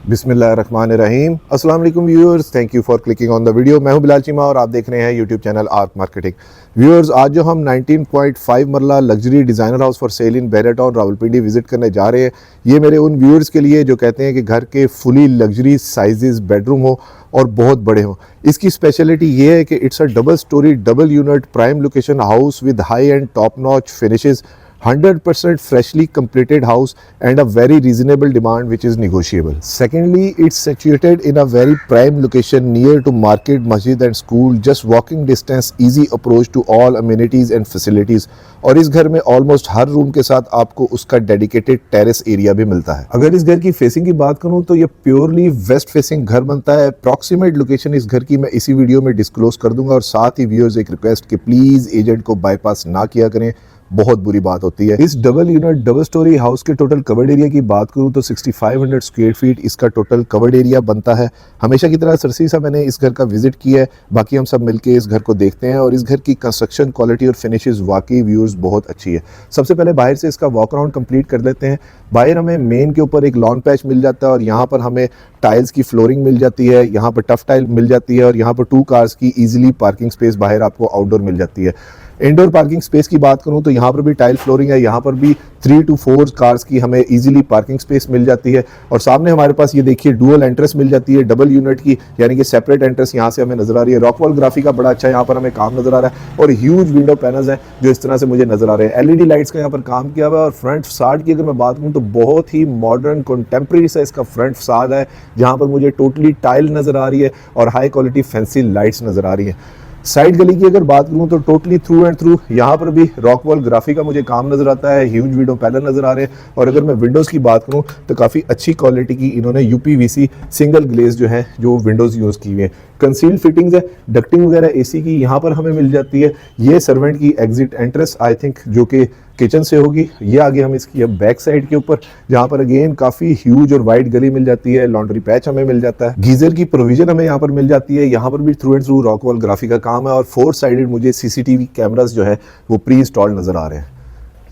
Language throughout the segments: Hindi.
बिस्मिल्लाहिर्रहमानिर्रहीम। अस्सलाम वालेकुम viewers, thank you for clicking on the video. मैं हूं बिलाल चीमा और आप देख रहे हैं YouTube channel Ark Marketing. Viewers, आज जो हम 19.5 marla luxury designer house for sale in Bahria Town Rawalpindi visit करने जा रहे हैं, ये मेरे उन व्यूअर्स के लिए जो कहते हैं कि घर के फुली लग्जरी साइजेस बेडरूम हो और बहुत बड़े हों। इसकी स्पेशलिटी ये है कि it's a double storey double unit prime location house with high and top notch finishes, 100% freshly completed house and a very reasonable demand which is negotiable. Secondly, it's situated in a very prime location near to market, masjid and school, just walking distance, easy approach to all amenities and facilities. और इस घर में ऑलमोस्ट हर रूम के साथ आपको उसका डेडिकेटेड टेरेस एरिया भी मिलता है। अगर इस घर की फेसिंग की बात करूं तो ये प्योरली वेस्ट फेसिंग घर बनता है। अप्रॉक्सीमेट लोकेशन इस घर की मैं इसी वीडियो में डिस्क्लोज कर दूंगा और साथ ही व्यूअर्स एक रिक्वेस्ट कि प्लीज एजेंट को बाईपास ना किया करें, बहुत बुरी बात होती है। इस double unit double storey house के टोटल कवर्ड एरिया की बात करूं तो 6500 स्क्वायर फीट इसका टोटल कवर्ड एरिया बनता है। हमेशा की तरह सरसी सा मैंने इस घर का विजिट किया है, बाकी हम सब मिलके इस घर को देखते हैं। और इस घर की कंस्ट्रक्शन क्वालिटी और फिनिशेस वाकई व्यूअर्स बहुत अच्छी है। सबसे पहले बाहर से इसका वॉक अराउंड कंप्लीट कर लेते हैं। बाहर हमें मेन के ऊपर एक लॉन पैच मिल जाता है और यहाँ पर हमें टाइल्स की फ्लोरिंग मिल जाती है, यहाँ पर टफ टाइल मिल जाती है और यहाँ पर 2 कार्स की इजीली पार्किंग स्पेस बाहर आपको आउटडोर मिल जाती है। इंडोर पार्किंग स्पेस की बात करूं तो यहाँ पर भी टाइल फ्लोरिंग है, यहाँ पर भी 3 to 4 कार्स की हमें इजीली पार्किंग स्पेस मिल जाती है। और सामने हमारे पास ये देखिए डुअल एंट्रेंस मिल जाती है डबल यूनिट की, यानी कि सेपरेट एंट्रेंस यहाँ से हमें नजर आ रही है। रॉकवॉल ग्राफी का बड़ा अच्छा यहाँ पर हमें काम नजर आ रहा है और ह्यूज विंडो पैनल्स हैं जो इस तरह से मुझे नजर आ रहे हैं। एलईडी लाइट्स का यहाँ पर काम किया हुआ है। और फ्रंट फसाड की अगर मैं बात करूँ तो बहुत ही मॉडर्न कंटेम्प्रेरी सा इसका फ्रंट फसाड है, जहाँ पर मुझे टोटली टाइल नजर आ रही है और हाई क्वालिटी फैंसी लाइट्स नजर आ रही है। साइड गली की अगर बात करूं तो टोटली थ्रू एंड थ्रू यहाँ पर भी रॉकवॉल ग्राफी का मुझे काम नजर आता है, ह्यूज विंडो पैनल नजर आ रहे हैं। और अगर मैं विंडोज़ की बात करूं तो काफ़ी अच्छी क्वालिटी की इन्होंने यूपीवीसी सिंगल ग्लेज जो है जो विंडोज़ यूज़ की हुई है। कंसील्ड फिटिंग्स है, डक्टिंग वगैरह एसी की यहाँ पर हमें मिल जाती है। ये सर्वेंट की एग्जिट एंट्रेंस आई थिंक जो कि किचन से होगी। ये आगे हम इसकी अब बैक साइड के ऊपर जहाँ पर अगेन काफी ह्यूज और वाइड गली मिल जाती है, लॉन्ड्री पैच हमें मिल जाता है, गीजर की प्रोविजन हमें यहाँ पर मिल जाती है। यहाँ पर भी थ्रू एंड थ्रू रॉकवॉल ग्राफी का काम है और 4 साइडेड मुझे सीसीटीवी कैमरास जो है वो प्री इंस्टॉल्ड नजर आ रहे हैं।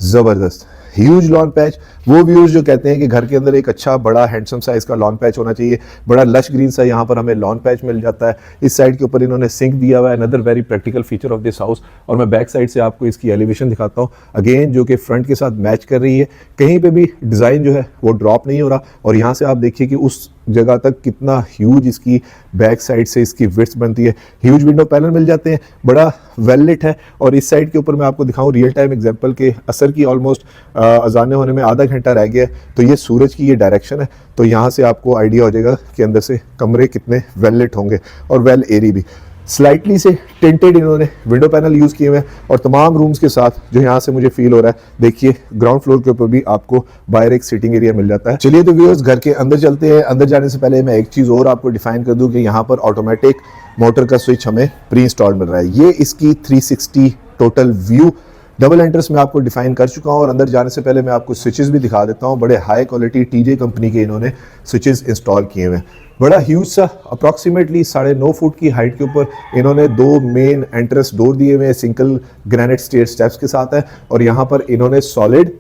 जबरदस्त ह्यूज लॉन पैच। वो व्यूअर्स जो कहते हैं कि घर के अंदर एक अच्छा बड़ा हैंडसम साइज का लॉन पैच होना चाहिए, बड़ा लश ग्रीन सा यहाँ पर हमें लॉन पैच मिल जाता है। इस साइड के ऊपर इन्होंने सिंक दिया हुआ है, another very practical feature of this house. और मैं बैक साइड से आपको इसकी एलिवेशन दिखाता हूँ अगेन, जो कि फ्रंट के साथ मैच कर रही है। कहीं पे भी डिज़ाइन जो है वो ड्रॉप नहीं हो रहा। और यहाँ से आप देखिए कि उस जगह तक कितना ह्यूज इसकी बैक साइड से इसकी विड्थ बनती है। ह्यूज विंडो पैनल मिल जाते हैं, बड़ा वेल लिट है। और इस साइड के ऊपर मैं आपको दिखाऊं रियल टाइम एग्जांपल के असर की ऑलमोस्ट अजाने होने में आधा घंटा रह गया है, तो ये सूरज की ये डायरेक्शन है। तो यहाँ से आपको आइडिया हो जाएगा कि अंदर से कमरे कितने वेल लिट होंगे और वेल एरी भी। स्लाइटली से टिंटेड इन्होंने विंडो पैनल यूज़ किए हुए हैं और तमाम रूम्स के साथ जो यहाँ से मुझे फील हो रहा है, देखिए ग्राउंड फ्लोर के ऊपर भी आपको बाहर एक सीटिंग एरिया मिल जाता है। चलिए तो व्यूअर्स घर के अंदर चलते हैं। अंदर जाने से पहले मैं एक चीज़ और आपको डिफाइन कर दूं कि यहाँ पर ऑटोमेटिक मोटर का स्विच हमें प्री इंस्टॉल मिल रहा है। ये इसकी 360 टोटल व्यू डबल एंट्रेंस में आपको डिफाइन कर चुका हूँ। और अंदर जाने से पहले मैं आपको स्विचेस भी दिखा देता हूँ। बड़े हाई क्वालिटी टीजे कंपनी के इन्होंने स्विचेस इंस्टॉल किए हुए हैं। बड़ा ह्यूज सा अप्रॉक्सीमेटली 9.5 फुट की हाइट के ऊपर इन्होंने 2 मेन एंट्रेंस डोर दिए हुए हैं, सिंगल ग्रेनाइट स्टेयर स्टेप्स के साथ है। और यहाँ पर इन्होंने solid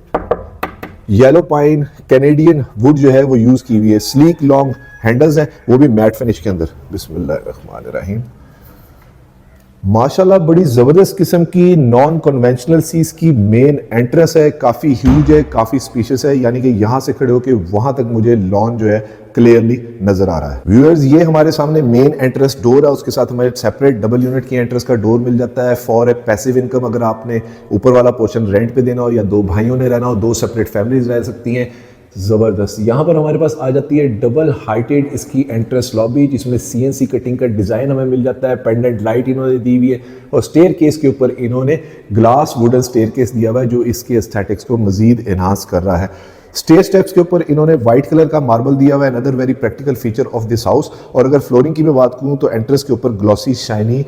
yellow pine Canadian would जो है वो यूज़ की हुई है। स्लीक लॉन्ग हैंडल्स हैं, वो भी मैट फिनिश के अंदर। बिस्मिल्लाहिर्रहमानिर्रहीम। माशाल्लाह बड़ी ज़बरदस्त किस्म की नॉन कन्वेंशनल सी इसकी मेन एंट्रेंस है, काफ़ी ह्यूज है, काफ़ी स्पीशियस है। यानी कि यहाँ से खड़े होकर वहाँ तक मुझे लॉन जो है क्लियरली नजर आ रहा है। व्यूअर्स, ये हमारे सामने मेन एंट्रेंस डोर है, उसके साथ हमारे सेपरेट डबल यूनिट की एंट्रेंस का डोर मिल जाता है फॉर ए पैसिव इनकम। अगर आपने ऊपर वाला पोर्शन रेंट पे देना हो या 2 भाइयों ने रहना हो, 2 सेपरेट फैमिलीज रह सकती हैं। ज़बरदस्त। यहाँ पर हमारे पास आ जाती है डबल हाइटेड इसकी एंट्रेंस लॉबी, जिसमें CNC कटिंग का डिज़ाइन हमें मिल जाता है। पेंडेंट लाइट इन्होंने दी हुई है और स्टेयर केस के ऊपर इन्होंने ग्लास वुडन स्टेयर केस दिया हुआ है जो इसके एस्थेटिक्स को मजीद एनहांस कर रहा है। स्टेयर स्टेप्स के ऊपर इन्होंने व्हाइट कलर का मार्बल दिया हुआ है, another very practical feature of this house. और अगर फ्लोरिंग की मैं बात करूं तो एंट्रेंस के ऊपर ग्लॉसी शाइनी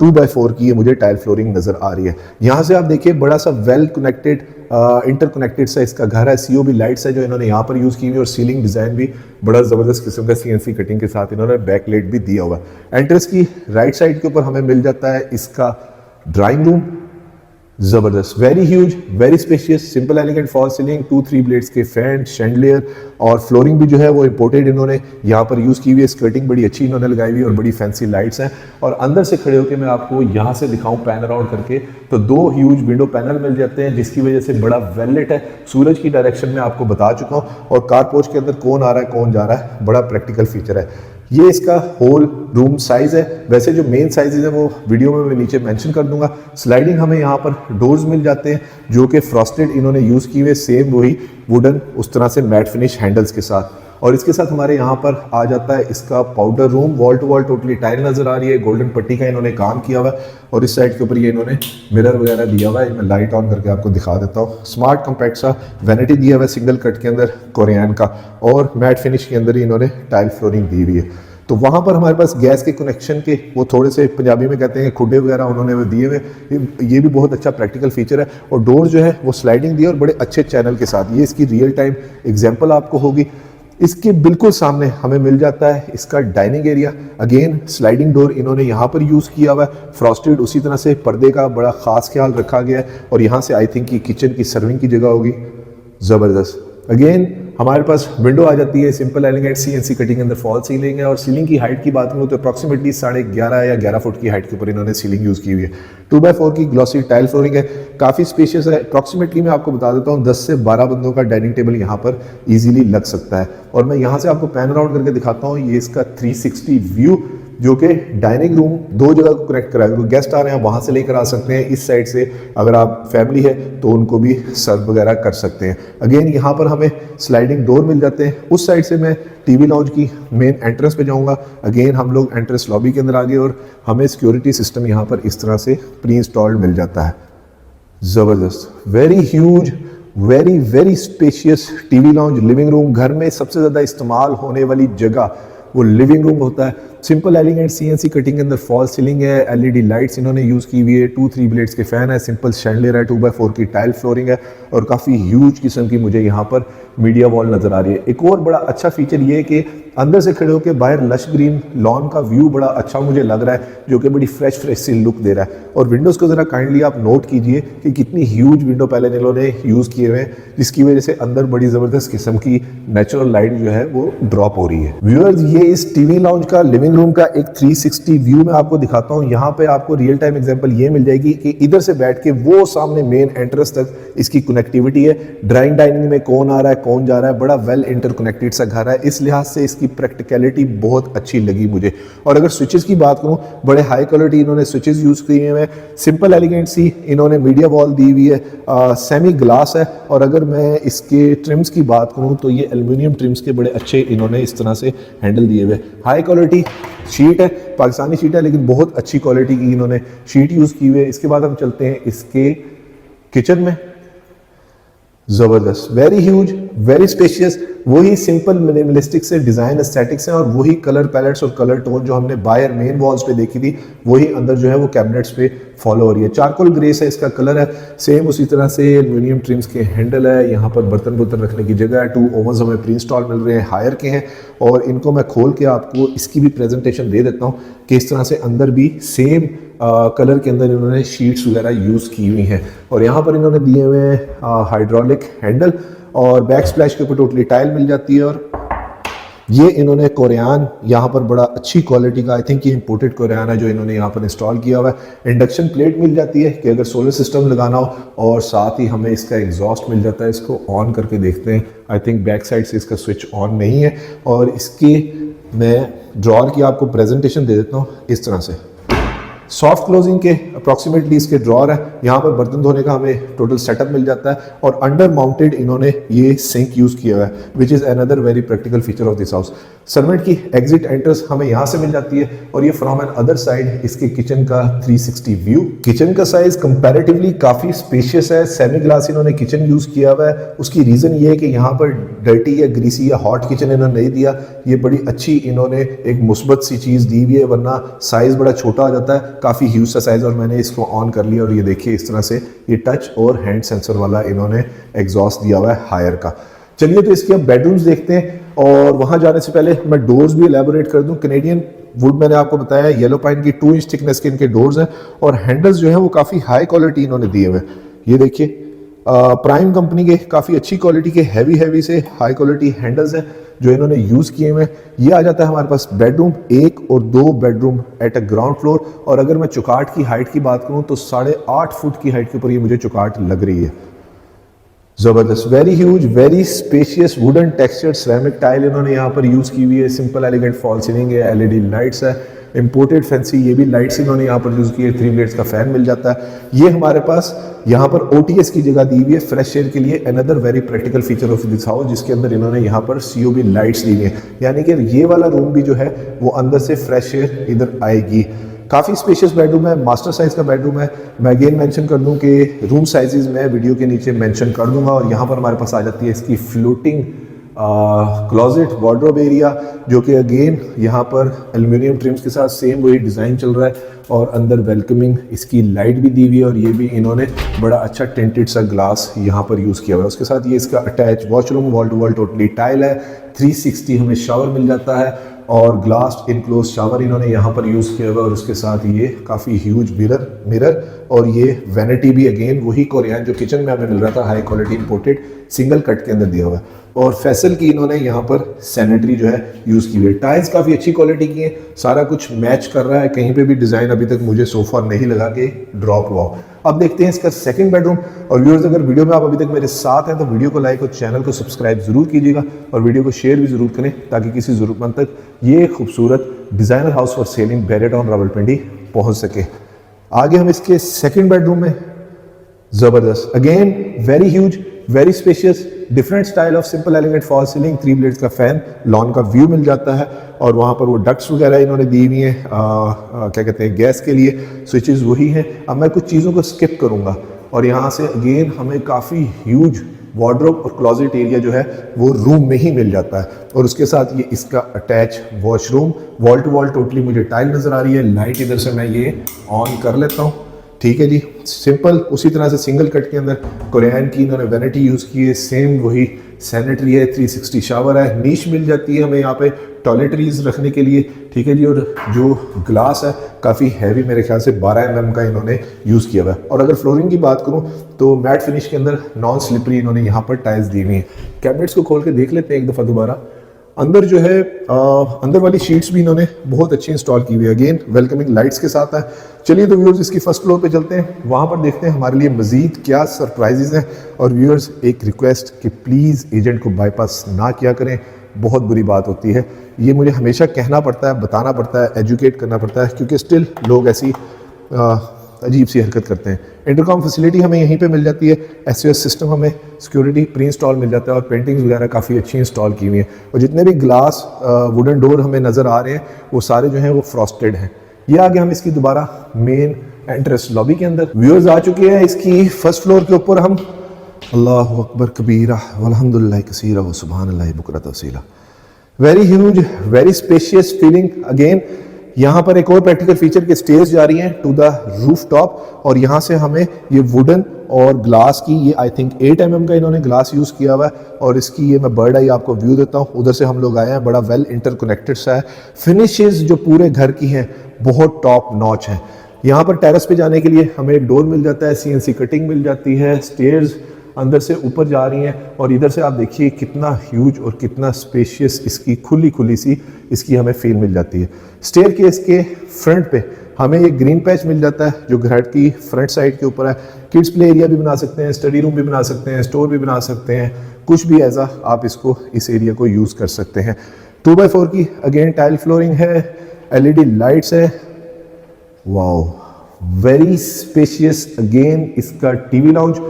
2x4 की मुझे टाइल फ्लोरिंग नजर आ रही है। यहाँ से आप देखिए बड़ा सा वेल कनेक्टेड इंटरकनेक्टेड सा इसका घर है। COB लाइट्स है जो इन्होंने यहाँ पर यूज़ की हुई और सीलिंग डिज़ाइन भी बड़ा ज़बरदस्त किस्म का CNC कटिंग के साथ इन्होंने बैकलाइट भी दिया हुआ है। एंट्रेंस की राइट साइड के ऊपर हमें मिल जाता है इसका ड्राइंग रूम। जबरदस्त, very huge, very spacious, simple elegant fall ceiling, 2-3 blades के फैन, शैंडलियर और फ्लोरिंग भी जो है वो इंपोर्टेड इन्होंने यहाँ पर यूज़ की हुई है। स्कर्टिंग बड़ी अच्छी इन्होंने लगाई हुई है और बड़ी फैंसी लाइट्स हैं। और अंदर से खड़े होकर मैं आपको यहाँ से दिखाऊं पैन अराउंड करके, तो 2 ह्यूज विंडो पैनल मिल जाते हैं जिसकी वजह से बड़ा वेल लिट है। सूरज की डायरेक्शन में आपको बता चुका हूँ। और कार पोर्च के अंदर कौन आ रहा है कौन जा रहा है, बड़ा प्रैक्टिकल फीचर है। ये इसका होल रूम साइज है। वैसे जो मेन साइजेज है वो वीडियो में मैं नीचे मेंशन कर दूंगा। स्लाइडिंग हमें यहाँ पर डोर्स मिल जाते हैं जो कि फ्रॉस्टेड इन्होंने यूज़ किए हुए, सेम वही वुडन उस तरह से मैट फिनिश हैंडल्स के साथ। और इसके साथ हमारे यहाँ पर आ जाता है इसका powder room, wall to wall totally tile नजर आ रही है, गोल्डन पट्टी का इन्होंने काम किया हुआ है। और इस साइड के ऊपर ये इन्होंने मिरर वगैरह दिया हुआ है। मैं लाइट ऑन करके आपको दिखा देता हूँ। स्मार्ट कॉम्पैक्ट सा वैनिटी दिया हुआ है सिंगल कट के अंदर कोरियन का, और मैट फिनिश के अंदर ही इन्होंने टाइल फ्लोरिंग दी हुई है। तो वहाँ पर हमारे पास गैस के कनेक्शन के वो थोड़े से पंजाबी में कहते हैं खुडे वगैरह उन्होंने वो दिए हुए। ये भी बहुत अच्छा प्रैक्टिकल फीचर है। और डोर जो है वो स्लाइडिंग दी है और बड़े अच्छे चैनल के साथ। ये इसकी रियल टाइम एग्जांपल आपको होगी। इसके बिल्कुल सामने हमें मिल जाता है इसका dining area. Again sliding door इन्होंने यहाँ पर यूज़ किया हुआ है, फ्रॉस्टेड, उसी तरह से पर्दे का बड़ा ख़ास ख्याल रखा गया है। और यहाँ से आई थिंक कि किचन की सर्विंग की जगह होगी। ज़बरदस्त। अगेन हमारे पास विंडो आ जाती है, सिंपल एलिगेंट CNC कटिंग के अंदर फॉल सीलिंग है। और सीलिंग की हाइट की बात करूँ तो अप्रॉक्सीमेटली 11.5 या 11 फुट की हाइट के ऊपर इन्होंने सीलिंग यूज़ की हुई है। 2x4 की ग्लॉसी टाइल फ्लोरिंग है, काफ़ी स्पेशियस है। अप्रॉक्सीमेटली मैं आपको बता देता हूँ 10 से 12 बंदों का डाइनिंग टेबल यहाँ पर ईजिली लग सकता है। और मैं यहाँ से आपको पैन अराउंड करके दिखाता हूँ। ये इसका 360 व्यू जो कि डाइनिंग रूम 2 जगह को कनेक्ट कराएगा। गेस्ट आ रहे हैं वहाँ से लेकर आ सकते हैं, इस साइड से अगर आप फैमिली है तो उनको भी सर्व वगैरह कर सकते हैं। अगेन यहाँ पर हमें स्लाइडिंग डोर मिल जाते हैं। उस साइड से मैं टीवी लाउंज की मेन एंट्रेंस पे जाऊँगा। अगेन हम लोग एंट्रेंस लॉबी के अंदर आ गए और हमें सिक्योरिटी सिस्टम यहाँ पर इस तरह से प्री इंस्टॉल्ड मिल जाता है। ज़बरदस्त, very huge, very very spacious TV lounge, living room. घर में सबसे ज़्यादा इस्तेमाल होने वाली जगह वो लिविंग रूम होता है। सिंपल एलिगेंट CNC कटिंग के अंदर फॉल सीलिंग है, LED लाइट्स इन्होंने यूज़ की हुई है, 2-3 ब्लेड्स के फैन है, सिंपल शैंडलियर है, 2x4 की टाइल फ्लोरिंग है। और काफ़ी ह्यूज किस्म की मुझे यहाँ पर मीडिया वॉल नज़र आ रही है। एक और बड़ा अच्छा फीचर ये है कि अंदर से खड़े होकर बाहर लश ग्रीन लॉन का व्यू बड़ा अच्छा मुझे लग रहा है, जो कि बड़ी फ्रेश सी लुक दे रहा है। और विंडोज़ को ज़रा काइंडली आप नोट कीजिए कि कितनी ह्यूज विंडो पहले इन्होंने यूज़ किए हुए हैं, जिसकी वजह से अंदर बड़ी ज़बरदस्त किस्म की नेचुरल लाइट जो है वो ड्रॉप हो रही है। व्यूअर्स, ये इस टीवी लाउंज का, लिविंग रूम का एक 360 व्यू मैं आपको दिखाता हूँ। यहाँ पे आपको रियल टाइम एग्जांपल ये मिल जाएगी कि इधर से बैठ के वो सामने मेन एंट्रेंस तक इसकी कनेक्टिविटी है। ड्राइंग डाइनिंग में कौन आ रहा है कौन जा रहा है, बड़ा वेल इंटरकनेक्टेड सा घर है। इस लिहाज से इसकी प्रैक्टिकलिटी बहुत अच्छी लगी मुझे। और अगर स्विचेस की बात करूँ, बड़े हाई क्वालिटी इन्होंने स्विचेस यूज़ किए हुए हैं। सिंपल एलिगेंट सी इन्होंने मीडिया वॉल दी हुई है, सेमी ग्लास है। और अगर मैं इसके ट्रिम्स की बात करूँ तो ये एल्यूमिनियम ट्रिम्स के बड़े अच्छे इन्होंने इस तरह से हैंडल दिए हुए। हाई क्वालिटी शीट है, पाकिस्तानी शीट है, लेकिन बहुत अच्छी क्वालिटी की इन्होंने शीट यूज़ की हुई है। इसके बाद हम चलते हैं इसके किचन में। ज़बरदस्त, वेरी ह्यूज, वेरी स्पेशियस। वही सिंपल मिनिमलिस्टिक से डिज़ाइन एस्थेटिक्स हैं और वही कलर पैलेट्स और कलर टोन जो हमने बाहर मेन वॉल्स पे देखी थी, वही अंदर जो है वो कैबिनेट्स पे फॉलो हो रही है। चारकोल ग्रे से इसका कलर है, सेम उसी तरह से एल्यूमिनियम ट्रिम्स के हैंडल है। यहाँ पर बर्तन बुर्तन रखने की जगह है। 2 ओवन्स हमें प्री इंस्टॉल मिल रहे हैं, हायर के हैं। और इनको मैं खोल के आपको इसकी भी प्रेजेंटेशन दे देता हूँ कि इस तरह से अंदर भी सेम कलर के अंदर इन्होंने शीट्स वगैरह यूज़ की हुई हैं। और यहाँ पर इन्होंने दिए हुए हाइड्रोलिक हैंडल और बैक स्प्लैश के ऊपर टोटली टाइल मिल जाती है। और ये इन्होंने कोरियन यहाँ पर बड़ा अच्छी क्वालिटी का, आई थिंक ये इंपोर्टेड कोरियन है जो इन्होंने यहाँ पर इंस्टॉल किया हुआ है। इंडक्शन प्लेट मिल जाती है कि अगर सोलर सिस्टम लगाना हो, और साथ ही हमें इसका एग्जॉस्ट मिल जाता है। इसको ऑन करके देखते हैं। आई थिंक बैक साइड से इसका स्विच ऑन नहीं है। और इसकी मैं ड्रॉर की आपको प्रेजेंटेशन दे देता हूँ इस तरह से। सॉफ्ट क्लोजिंग के अप्रॉक्सीमेटली इसके ड्रॉर है। यहाँ पर बर्तन धोने का हमें टोटल सेटअप मिल जाता है। और अंडर माउंटेड इन्होंने ये सिंक यूज़ किया हुआ है, which is another very practical feature of this house. Servant की एग्जिट एंट्रेंस हमें यहाँ से मिल जाती है। और ये फ्रॉम एन अदर साइड इसके किचन का 360 व्यू। किचन का साइज कंपैरेटिवली काफ़ी स्पेशियस है। सेमी ग्लास इन्होंने किचन यूज़ किया हुआ है। उसकी रीज़न ये है कि यहाँ पर डर्टी या ग्रीसी या हॉट किचन इन्होंने नहीं दिया। ये बड़ी अच्छी इन्होंने एक मुस्बत सी चीज़ दी हुई है, वरना साइज़ बड़ा छोटा आ जाता है, काफ़ी ह्यूज सा साइज़। और मैंने इसको ऑन कर लिया और ये देखिए इस तरह से ये टच और हैंड सेंसर वाला इन्होंने एग्जॉस्ट दिया हुआ है हायर का। चलिए तो इसके अब बेडरूम्स देखते हैं। और वहाँ जाने से पहले मैं डोर्स भी एलैबोरेट कर दूँ। कैनेडियन वुड मैंने आपको बताया, येलो पाइन की 2 इंच थिकनेस के इनके डोर्स हैं और हैंडल्स जो है वो काफ़ी हाई क्वालिटी इन्होंने दिए हुए। ये देखिए प्राइम कंपनी के काफ़ी अच्छी क्वालिटी के हैवी से हाई क्वालिटी हैंडल्स हैं जो इन्होंने यूज़ किए हुए। ये आ जाता है हमारे पास बेडरूम, 1 और 2 bedroom at a ground floor. और अगर मैं चौकाट की हाइट की बात करूँ तो 8.5 फुट की हाइट के ऊपर ये मुझे चौकाट लग रही है। ज़बरदस्त, very huge, very spacious wooden textured ceramic tile इन्होंने यहाँ पर यूज़ की हुई है। सिंपल एलिगेंट फॉल सीलिंग है, एलईडी लाइट्स है, इंपोर्टेड फैंसी ये भी लाइट्स इन्होंने यहाँ पर यूज़ की है। 3 ब्लेड्स का फैन मिल जाता है। ये हमारे पास यहाँ पर OTS की जगह दी हुई है फ्रेश एयर के लिए। Another very practical feature of this house, जिसके अंदर इन्होंने यहाँ पर COB लाइट्स दी हुई है, यानी कि ये वाला रूम भी जो है वो अंदर से फ्रेश एयर इधर आएगी। काफ़ी स्पेशियस बेडरूम है, मास्टर साइज का बेडरूम है। मैं अगेन मेंशन कर दूं कि रूम साइजेस मैं वीडियो के नीचे मेंशन कर दूंगा। और यहाँ पर हमारे पास आ जाती है इसकी फ्लोटिंग क्लोजेट वार्डरोब एरिया, जो कि अगेन यहाँ पर एल्युमिनियम ट्रिम्स के साथ सेम वही डिज़ाइन चल रहा है। और अंदर वेलकमिंग इसकी लाइट भी दी हुई है और ये भी इन्होंने बड़ा अच्छा टेंटेड सा ग्लास यहाँ पर यूज़ किया हुआ है। उसके साथ ये इसका attach washroom wall to wall totally tile है। 360 हमें शावर मिल जाता है और ग्लास इनक्लोज शावर इन्होंने यहाँ पर यूज़ किया हुआ है। और उसके साथ ये काफ़ी ह्यूज मिरर और ये वैनिटी भी अगेन वही कोरियन जो किचन में हमें मिल रहा था, high quality imported single cut के अंदर दिया हुआ है। और फैसल की इन्होंने यहाँ पर सैनिटरी जो है यूज़ की हुई है। टाइल्स काफ़ी अच्छी क्वालिटी की है, सारा कुछ मैच कर रहा है, कहीं पे भी डिज़ाइन अभी तक मुझे सोफा नहीं लगा के ड्रॉप हुआ। अब देखते हैं इसका सेकंड बेडरूम। और व्यूअर्स, अगर वीडियो में आप अभी तक मेरे साथ हैं तो वीडियो को लाइक और चैनल को सब्सक्राइब जरूर कीजिएगा और वीडियो को शेयर भी जरूर करें ताकि किसी ज़रूरतमंद तक ये खूबसूरत डिज़ाइनर हाउस फॉर सेल इन बैरेटॉन रावलपिंडी पहुँच सके। आगे हम इसके सेकेंड बेडरूम में, ज़बरदस्त, again very huge, very spacious, different style of simple elegant fall ceiling, 3 blades का फैन, लॉन का व्यू मिल जाता है। और वहाँ पर वो डक्ट्स वगैरह इन्होंने दी हुई हैं, क्या कहते हैं, गैस के लिए स्विचेस वही हैं। अब मैं कुछ चीज़ों को स्किप करूँगा और यहाँ से अगेन हमें काफ़ी ह्यूज वार्डरोब और क्लोजेट एरिया जो है वो रूम में ही मिल जाता है। और उसके साथ ये इसका attach washroom, wall to wall totally मुझे टाइल नज़र आ रही है। लाइट इधर से मैं ये ऑन कर लेता हूँ, ठीक है जी, सिंपल। उसी तरह से सिंगल कट के अंदर कोरियन की इन्होंने वैनिटी यूज़ की है, सेम वही सैनिटरी है, 360 शावर है, नीश मिल जाती है हमें यहाँ पे टॉयलेटरीज रखने के लिए, ठीक है जी। और जो ग्लास है काफ़ी हैवी, मेरे ख्याल से 12 mm का इन्होंने यूज़ किया हुआ है। और अगर फ्लोरिंग की बात करूँ तो मैट फिनिश के अंदर नॉन स्लिपरी इन्होंने यहाँ पर टाइल्स दी हुई हैं। कैबिनेट्स को खोल के देख लेते हैं एक दफ़ा दोबारा। अंदर जो है अंदर वाली शीट्स भी इन्होंने बहुत अच्छी इंस्टॉल की हुई है, अगेन वेलकमिंग लाइट्स के साथ है। चलिए तो व्यूअर्स इसकी फर्स्ट फ्लोर पे चलते हैं, वहाँ पर देखते हैं हमारे लिए मज़ीद क्या सरप्राइजेज हैं। और व्यूअर्स एक रिक्वेस्ट कि प्लीज़ एजेंट को बाईपास ना किया करें, बहुत बुरी बात होती है। ये मुझे हमेशा कहना पड़ता है, बताना पड़ता है, एजुकेट करना पड़ता है, क्योंकि स्टिल लोग ऐसी अजीब सी हरकत करते हैं। इंटरकॉम फैसिलिटी हमें यहीं पे मिल जाती है, SOS सिस्टम हमें सिक्योरिटी प्री इंस्टॉल मिल जाता है और पेंटिंग्स वगैरह काफ़ी अच्छी इंस्टॉल की हुई हैं। और जितने भी ग्लास वुडन डोर हमें नज़र आ रहे हैं वो सारे जो हैं वो फ्रॉस्टेड हैं। ये आगे हम इसकी दोबारा मेन एंट्रेंस लॉबी के अंदर व्यूअर्स आ चुके हैं। इसकी फर्स्ट फ्लोर के ऊपर हम, अल्लाहु अकबर कबीरा वल्हम्दुलिल्लाह कसीरा व सुभानअल्लाह बुकरत वसीला, very huge, very spacious feeling. Again यहाँ पर एक और प्रैक्टिकल फीचर के स्टेयर्स जा रही हैं टू द रूफ टॉप और यहाँ से हमें ये वुडन और ग्लास की, ये आई थिंक 8 mm का इन्होंने ग्लास यूज़ किया हुआ है। और इसकी ये मैं बर्ड आई आपको व्यू देता हूँ, उधर से हम लोग आए हैं, बड़ा वेल इंटरकनेक्टेड सा है। फिनिशेस जो पूरे घर की हैं बहुत टॉप नॉच हैं। यहाँ पर टेरेस पे जाने के लिए हमें एक डोर मिल जाता है, CNC कटिंग मिल जाती है, स्टेयर्स अंदर से ऊपर जा रही हैं। और इधर से आप देखिए कितना ह्यूज और कितना स्पेशियस इसकी खुली सी इसकी हमें फील मिल जाती है। स्टेयर केस के फ्रंट पे हमें एक ग्रीन पैच मिल जाता है जो घर की फ्रंट साइड के ऊपर है। किड्स प्ले एरिया भी बना सकते हैं, स्टडी रूम भी बना सकते हैं, स्टोर भी बना सकते हैं, कुछ भी ऐसा आप इसको, इस एरिया को यूज़ कर सकते हैं। 2x4 की अगेन टाइल फ्लोरिंग है, LED लाइट्स है, वाओ, वेरी स्पेशियस। अगेन इसका TV लाउंज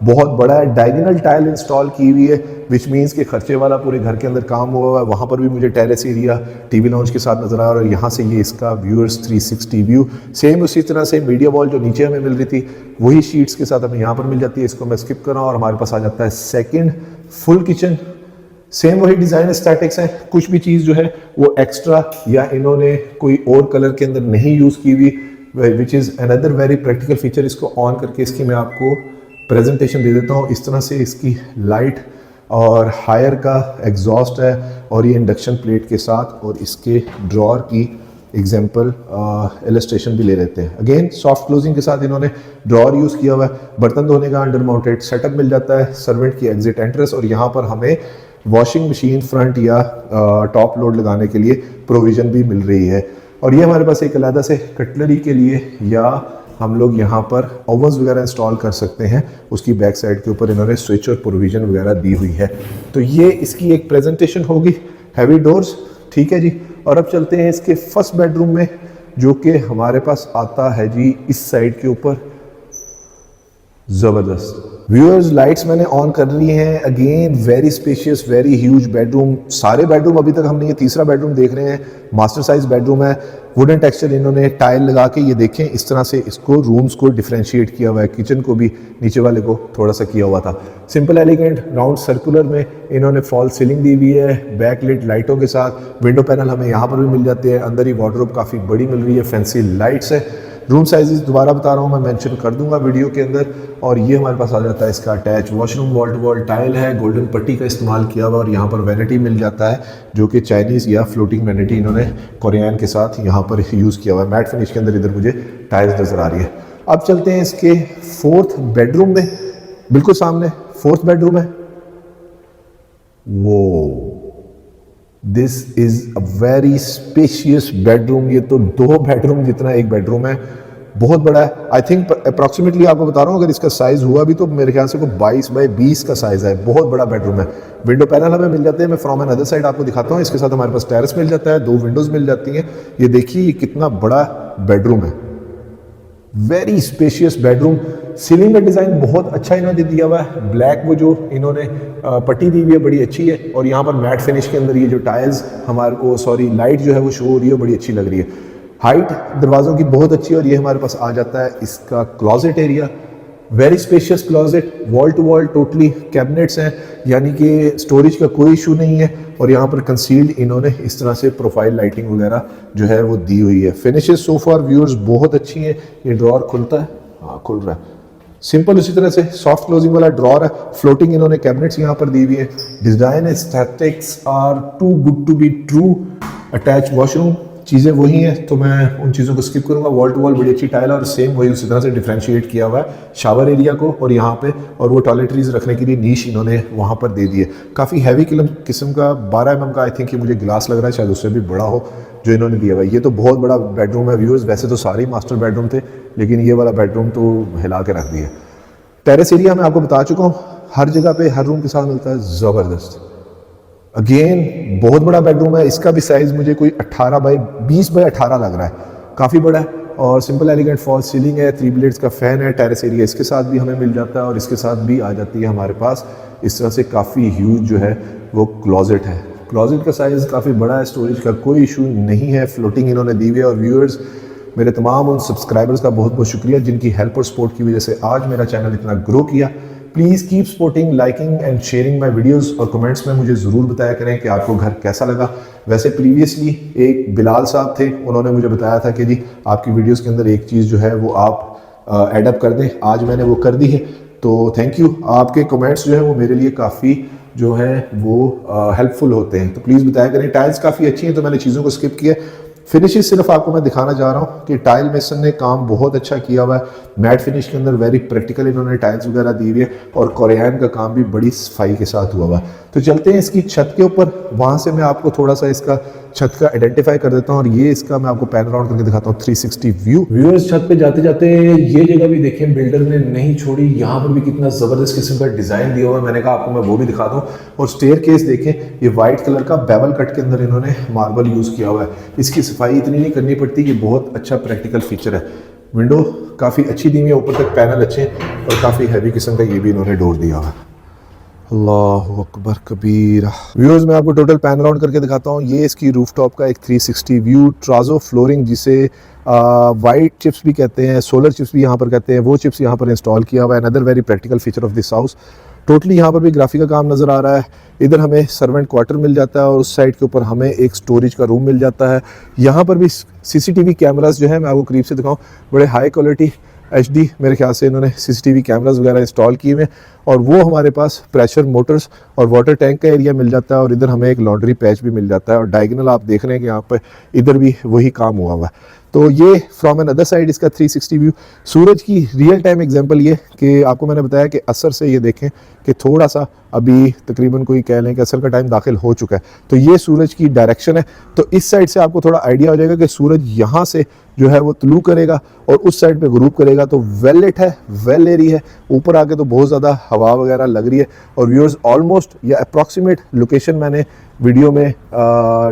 बहुत बड़ा है, डायगोनल टाइल इंस्टॉल की हुई है, विच मीन्स के खर्चे वाला पूरे घर के अंदर काम हुआ है। वहाँ पर भी मुझे टेरेस एरिया TV लाउंज के साथ नजर आ रहा है। और यहाँ से ये इसका व्यूअर्स 360 व्यू, सेम उसी तरह से मीडिया वॉल जो नीचे हमें मिल रही थी वही शीट्स के साथ हमें यहाँ पर मिल जाती है। इसको मैं स्किप कर रहा हूँ और हमारे पास आ जाता है सेकेंड फुल किचन। सेम वही डिज़ाइन स्टैटिक्स है, कुछ भी चीज़ जो है वो एक्स्ट्रा या इन्होंने कोई और कलर के अंदर नहीं यूज़ की हुई, which is another very practical feature. इसको ऑन करके इसकी मैं आपको प्रेजेंटेशन दे देता हूँ। इस तरह से इसकी लाइट और हायर का एग्जॉस्ट है और ये इंडक्शन प्लेट के साथ, और इसके ड्रॉर की एग्जांपल इलस्ट्रेशन भी ले लेते हैं। अगेन सॉफ्ट क्लोजिंग के साथ इन्होंने ड्रॉर यूज़ किया हुआ है। बर्तन धोने का अंडर माउंटेड सेटअप मिल जाता है, सर्वेंट की एग्जिट एंट्रेंस, और यहाँ पर हमें वॉशिंग मशीन फ्रंट या टॉप लोड लगाने के लिए प्रोविज़न भी मिल रही है। और ये हमारे पास एक अलग से कटलरी के लिए या हम लोग यहाँ पर ओवन्स वगैरह इंस्टॉल कर सकते हैं, उसकी बैक साइड के ऊपर इन्होंने स्विच और प्रोविज़न वगैरह दी हुई है। तो ये इसकी एक प्रेजेंटेशन होगी, हैवी डोर्स, ठीक है जी। और अब चलते हैं इसके फर्स्ट बेडरूम में, जो कि हमारे पास आता है जी इस साइड के ऊपर। ज़बरदस्त व्यूअर्स, लाइट्स मैंने ऑन कर ली हैं। Again very spacious, very huge bedroom. सारे बेडरूम अभी तक हमने ये तीसरा बेडरूम देख रहे हैं, मास्टर साइज बेडरूम है। वुडन टेक्सचर इन्होंने टाइल लगा के, ये देखें इस तरह से इसको रूम्स को डिफरेंशिएट किया हुआ है। किचन को भी नीचे वाले को थोड़ा सा किया हुआ था। सिंपल एलिगेंट राउंड सर्कुलर में इन्होंने फॉल सीलिंग दी हुई है, बैकलिट लाइटों के साथ। विंडो पैनल हमें यहाँ पर भी मिल जाते हैं। अंदर ही वार्डरोब काफ़ी बड़ी मिल रही है, फैंसी लाइट्स है। रूम साइजेस दोबारा बता रहा हूँ, मैं मेंशन कर दूंगा वीडियो के अंदर। और ये हमारे पास आ जाता है इसका attach washroom, wall to wall tile है, गोल्डन पट्टी का इस्तेमाल किया हुआ। और यहाँ पर वैनिटी मिल जाता है, जो कि चाइनीज़ या फ्लोटिंग वैनिटी इन्होंने कोरियन के साथ यहाँ पर यूज़ किया हुआ है। मैट फिनिश के अंदर इधर मुझे टाइल्स नज़र आ रही है। अब चलते हैं इसके फोर्थ बेडरूम में, बिल्कुल सामने फोर्थ बेडरूम है। वो this is a very spacious bedroom. ये तो 2 बेडरूम जितना एक बेडरूम है, बहुत बड़ा है। आई थिंक अप्रॉक्सीमेटली आपको बता रहा हूँ, अगर इसका साइज़ हुआ भी तो मेरे ख्याल से 22 बाई 20 का साइज़ है। बहुत बड़ा बेडरूम है। विंडो पैनल हमें मिल जाते हैं, मैं फ्रॉम एन अदर साइड आपको दिखाता हूँ। इसके साथ हमारे पास टेरेस मिल जाता है, 2 विंडोज़ मिल जाती हैं। ये देखिए ये कितना बड़ा बेडरूम है, वेरी स्पेशियस बेडरूम। सीलिंग का डिज़ाइन बहुत अच्छा इन्होंने दिया हुआ है। ब्लैक वो जो इन्होंने पट्टी दी हुई है बड़ी अच्छी है। और यहाँ पर मैट फिनिश के अंदर ये जो टाइल्स हमारे को लाइट जो है वो शो हो रही है, बड़ी अच्छी लग रही है। हाइट दरवाज़ों की बहुत अच्छी है। और ये हमारे पास आ जाता है इसका closet area, very spacious closet, wall to wall totally cabinets हैं, यानी कि स्टोरेज का कोई इशू नहीं है। और यहाँ पर कंसील्ड इन्होंने इस तरह से प्रोफाइल लाइटिंग वगैरह जो है वो दी हुई है। फिनिशेस सो फार व्यूअर्स बहुत अच्छी हैं। ये ड्रॉर खुलता है, हाँ खुल रहा है, सिंपल उसी तरह से सॉफ्ट क्लोजिंग वाला ड्रॉर है। फ्लोटिंग इन्होंने कैबिनेट्स यहाँ पर दी हुई है। Design aesthetics are too good to be true. Attach washroom, चीज़ें वही हैं तो मैं उन चीज़ों को स्किप करूँगा। वॉल टू वॉल बड़ी अच्छी टाइल और सेम वही उसी तरह से डिफरेंशिएट किया हुआ है शावर एरिया को और यहाँ पे, और वो टॉयलेटरीज रखने के लिए नीश इन्होंने वहाँ पर दे दी है। काफ़ी हैवी किस्म का 12 mm का आई थिंक ये मुझे ग्लास लग रहा है, शायद उससे भी बड़ा हो जो इन्होंने दिया हुआ है। ये तो बहुत बड़ा बेडरूम है व्यूअर्स। वैसे तो सारे मास्टर बेडरूम थे, लेकिन ये वाला बेडरूम तो हिला के रख दिया। टेरेस एरिया मैं आपको बता चुका हूँ, हर जगह पे हर रूम के साथ मिलता है। ज़बरदस्त, अगेन बहुत बड़ा बेडरूम है। इसका भी साइज़ मुझे कोई 18 बाई 20 बाई 18 लग रहा है, काफ़ी बड़ा है। और सिंपल एलिगेंट फॉल सीलिंग है, 3 ब्लेड्स का फ़ैन है। टेरेस एरिया इसके साथ भी हमें मिल जाता है और इसके साथ भी आ जाती है हमारे पास इस तरह से काफ़ी ह्यूज जो है वो क्लॉजेट है। क्लॉजेट का साइज़ काफ़ी बड़ा है, स्टोरेज का कोई इशू नहीं है। फ्लोटिंग इन्होंने दी हुई है। और व्यूअर्स, मेरे तमाम उन सब्सक्राइबर्स का बहुत बहुत शुक्रिया जिनकी हेल्प और सपोर्ट की वजह से आज मेरा चैनल इतना ग्रो किया। Please keep supporting, liking and sharing my videos. और कमेंट्स में मुझे ज़रूर बताया करें कि आपको घर कैसा लगा। वैसे प्रीवियसली एक बिलाल साहब थे, उन्होंने मुझे बताया था कि जी आपकी वीडियोस के अंदर एक चीज़ जो है वो आप एडअप कर दें। आज मैंने वो कर दी है, तो थैंक यू। आपके कमेंट्स जो है वो मेरे लिए काफ़ी जो है वो हेल्पफुल होते हैं, तो प्लीज़ बताया करें। टाइल्स काफ़ी अच्छी हैं तो मैंने चीज़ों को स्किप किया। फिनिशेस सिर्फ आपको मैं दिखाना चाह रहा हूँ कि टाइल मेसन ने काम बहुत अच्छा किया हुआ है। मैट फिनिश के अंदर वेरी प्रैक्टिकल इन्होंने टाइल्स वगैरह दी हुई है और कोरियन का काम भी बड़ी सफाई के साथ हुआ हुआ है। तो चलते हैं इसकी छत के ऊपर, वहाँ से मैं आपको थोड़ा सा इसका छत का आइडेंटिफाई कर देता हूँ और ये इसका मैं आपको पैन राउंड करके दिखाता हूँ 360 व्यू। व्यूअर्स, छत पे जाते जाते ये जगह भी देखें बिल्डर ने नहीं छोड़ी। यहाँ पर भी कितना ज़बरदस्त किस्म का डिज़ाइन दिया हुआ है। मैंने कहा आपको मैं वो भी दिखा दूँ। और स्टेयर केस देखें, ये वाइट कलर का बेवल कट के अंदर इन्होंने मार्बल यूज़ किया हुआ है। इसकी सफाई इतनी नहीं करनी पड़ती, ये बहुत अच्छा प्रैक्टिकल फीचर है। विंडो काफ़ी अच्छी दी हुई है, ऊपर तक पैनल अच्छे हैं और काफ़ी हैवी किस्म का ये भी इन्होंने डोर दिया हुआ है। अल्लाहु अकबर कबीरा। व्यूअर्स, मैं आपको टोटल पैन राउंड करके दिखाता हूँ। ये इसकी रूफटॉप का एक 360 व्यू। ट्राजो फ्लोरिंग, जिसे वाइट चिप्स भी कहते हैं, सोलर चिप्स भी यहाँ पर कहते हैं, वो चिप्स यहाँ पर इंस्टॉल किया हुआ है। Another very practical feature of this house. Totally यहाँ पर भी ग्राफिक का काम नज़र आ रहा है। इधर हमें सर्वेंट क्वार्टर मिल जाता है और उस साइड के ऊपर हमें एक स्टोरेज का रूम मिल जाता है। यहाँ पर भी CCTV कैमरास जो है, मैं आपको करीब से दिखाऊँ, बड़े हाई क्वालिटी HD मेरे ख्याल से इन्होंने CCTV कैमरास वगैरह इंस्टॉल किए हुए हैं। और वो हमारे पास प्रेशर मोटर्स और वाटर टैंक का एरिया मिल जाता है, और इधर हमें एक लॉन्ड्री पैच भी मिल जाता है, और डायगोनल आप देख रहे हैं कि यहाँ पर इधर भी वही काम हुआ हुआ है। तो ये फ्रॉम एन अदर साइड इसका 360 व्यू। सूरज की रियल टाइम एग्जांपल ये कि आपको मैंने बताया कि असर से ये देखें कि थोड़ा सा अभी तकरीबन कोई कह लें कि असर का टाइम दाखिल हो चुका है, तो ये सूरज की डायरेक्शन है। तो इस साइड से आपको थोड़ा आइडिया हो जाएगा कि सूरज यहाँ से जो है वो तलू करेगा और उस साइड पे ग्रुप करेगा। तो वेल लिट है, वेल एरी है, ऊपर आके तो बहुत ज़्यादा हवा वगैरह लग रही है। और व्यूअर्स ऑलमोस्ट या अप्रॉक्सीमेट लोकेशन मैंने वीडियो में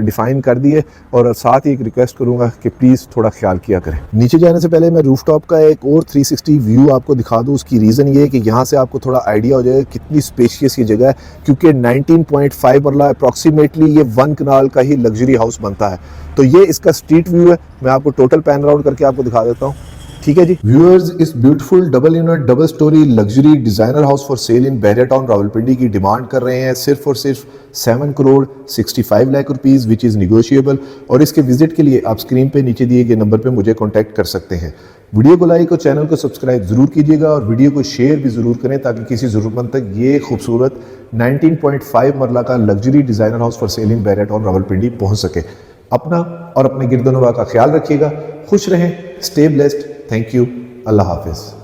डिफाइन कर दी है, और साथ ही एक रिक्वेस्ट करूंगा कि प्लीज़ थोड़ा ख्याल किया करें। नीचे जाने से पहले मैं रूफटॉप का एक और 360 व्यू आपको दिखा दूं। उसकी रीज़न ये है कि यहाँ से आपको थोड़ा आइडिया हो जाएगा कितनी स्पेशियस ये जगह है, क्योंकि 19.5 मरला अप्रॉक्सीमेटली ये 1 कनाल का ही लग्जरी हाउस बनता है। तो ये इसका स्ट्रीट व्यू है, मैं आपको टोटल पैन राउंड करके आपको दिखा देता हूँ। ठीक है जी व्यूअर्स, इस beautiful double unit double storey luxury designer house for sale in Bahria town Rawalpindi की डिमांड कर रहे हैं सिर्फ और सिर्फ 7 crore 65 lakh rupees, which is negotiable. और इसके विजिट के लिए आप स्क्रीन पे नीचे दिए गए नंबर पे मुझे कॉन्टैक्ट कर सकते हैं। वीडियो को लाइक और चैनल को सब्सक्राइब जरूर कीजिएगा, और वीडियो को शेयर भी जरूर करें ताकि किसी ज़रूरतमंद तक ये खूबसूरत 19.5 मरला का luxury designer house for sale in Bahria town Rawalpindi पहुँच सके। अपना और अपने गिरदोनवा का ख्याल रखिएगा, खुश रहें, स्टे ब्लेस्ड, थैंक यू, अल्लाह हाफिज़।